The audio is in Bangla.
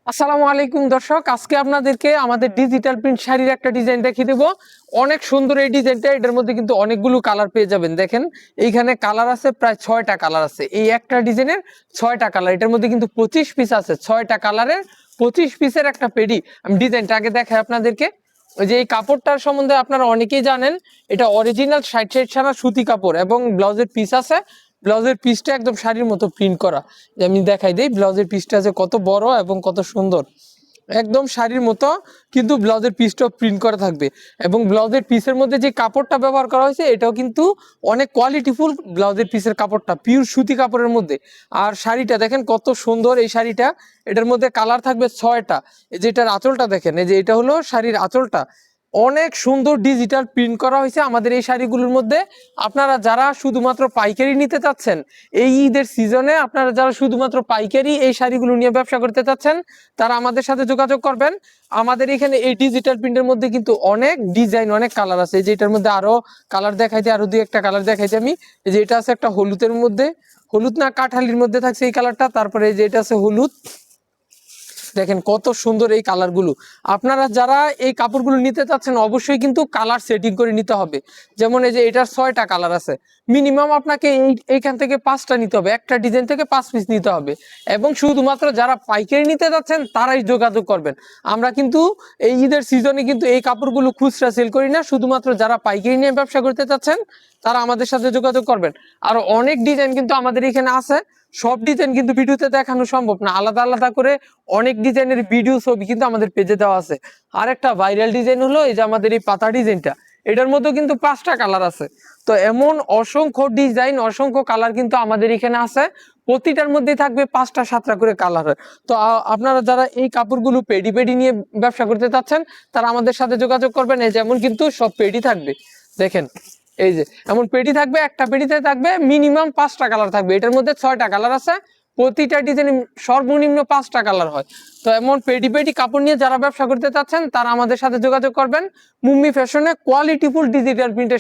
আসসালামু আলাইকুম দর্শক, আজকে আপনাদেরকে আমাদের ডিজিটাল প্রিন্ট শাড়ির একটা ডিজাইন দেখিয়ে দেবো। অনেক সুন্দর এই ডিজাইনটা। এটার মধ্যে কিন্তু অনেকগুলো কালার পেয়ে যাবেন। দেখেন এইখানে কালার আছে, প্রায় 6টা কালার আছে। এই একটা ডিজাইনের 6টা কালার। এটার মধ্যে কিন্তু 25 পিস আছে। 6টা কালারের 25 পিসের একটা পেডি। আমি ডিজাইনটা আগে দেখাই আপনাদেরকে। ওই যে এই কাপড়টার সম্বন্ধে আপনারা অনেকেই জানেন, এটা অরিজিনাল 60 ছাড়া সুতি কাপড় এবং ব্লাউজের পিস আছে। ব্লাউজের পিসটা একদম শাড়ির মতো প্রিন্ট করা। যে আমি দেখাই দিই ব্লাউজের পিসটা যে কত বড় এবং কত সুন্দর, একদম শাড়ির মতো। কিন্তু ব্লাউজের পিসটাও প্রিন্ট করা থাকবে এবং ব্লাউজের পিসের মধ্যে যে কাপড়টা ব্যবহার করা হয়েছে এটাও কিন্তু অনেক কোয়ালিটিফুল। ব্লাউজের পিসের কাপড়টা পিওর সুতি কাপড়ের মধ্যে। আর শাড়িটা দেখেন কত সুন্দর এই শাড়িটা। এটার মধ্যে কালার থাকবে 6টা। এই যে এটার আঁচলটা দেখেন, এই যে এটা হলো শাড়ির আঁচলটা। অনেক সুন্দর ডিজিটাল প্রিন্ট করা হয়েছে আমাদের এই শাড়িগুলোর মধ্যে। আপনারা যারা শুধুমাত্র পাইকারি নিতে চাচ্ছেন, এই ঈদের সিজনে আপনারা যারা শুধুমাত্র পাইকারি এই শাড়িগুলো নিয়ে ব্যবসা করতে চাচ্ছেন, তারা আমাদের সাথে যোগাযোগ করবেন। আমাদের এখানে এই ডিজিটাল প্রিন্টের মধ্যে কিন্তু অনেক ডিজাইন, অনেক কালার আছে। এই যে এটার মধ্যে আরো কালার দেখাইতে, আরো দুই একটা কালার দেখাইতে আমি। এই যে এটা আছে একটা হলুদের মধ্যে, হলুদ না কাঠালির মধ্যে থাকছে এই কালারটা। তারপরে এই যে এটা আছে হলুদ। দেখেন কত সুন্দর এই কালারগুলো। আপনারা যারা এই কাপড়গুলো নিতে চাচ্ছেন অবশ্যই কিন্তু কালার সেটিং করে নিতে হবে। যেমন এই যে এটার 6টা কালার আছে। মিনিমাম আপনাকে এইখান থেকে 5টা নিতে হবে, একটা ডিজাইন থেকে 5 পিস নিতে হবে। এবং শুধুমাত্র যারা পাইকারি নিতে চাচ্ছেন তারাই যোগাযোগ করবেন। আমরা কিন্তু এই ঈদের সিজনে কিন্তু এই কাপড়গুলো খুচরা সেল করি না। শুধুমাত্র যারা পাইকারি নিয়ে ব্যবসা করতে চাচ্ছেন তারা আমাদের সাথে যোগাযোগ করবেন। আর অনেক ডিজাইন কিন্তু আমাদের এখানে আছে। সব ডিজাইন কিন্তু ভিডিওতে দেখানো সম্ভব না। আলাদা আলাদা করে অনেক ডিজাইনের ভিডিও ছবি কিন্তু আমাদের পেজে দেওয়া আছে। আর একটা ভাইরাল ডিজাইন হলো এই যে আমাদের এই পাতা ডিজাইনটা। এটার মধ্যে কিন্তু 5টা কালার আছে। তো এমন অসংখ্য ডিজাইন, অসংখ্য কালার কিন্তু আমাদের এখানে আছে। প্রতিটার মধ্যে থাকবে 5টা 7টা করে কালার। তো আপনারা যারা এই কাপড়গুলো পেডি পেডি নিয়ে ব্যবসা করতে চাচ্ছেন তারা আমাদের সাথে যোগাযোগ করবেন। এই যেমন কিন্তু সব পেডি থাকবে। দেখেন এই যে এমন পেডি থাকবে, একটা পেডিতে থাকবে মিনিমাম 5টা কালার থাকবে। এটার মধ্যে 6টা কালার আছে। প্রতিটা ডিজাইন সর্বনিম্ন 5টা কালার হয়। তো এমন পেডি পেডি কাপড় নিয়ে যারা ব্যবসা করতে চাচ্ছেন তারা আমাদের সাথে যোগাযোগ করবেন। মুম্মি ফ্যাশনে কোয়ালিটিফুল ডিজিটাল প্রিন্টের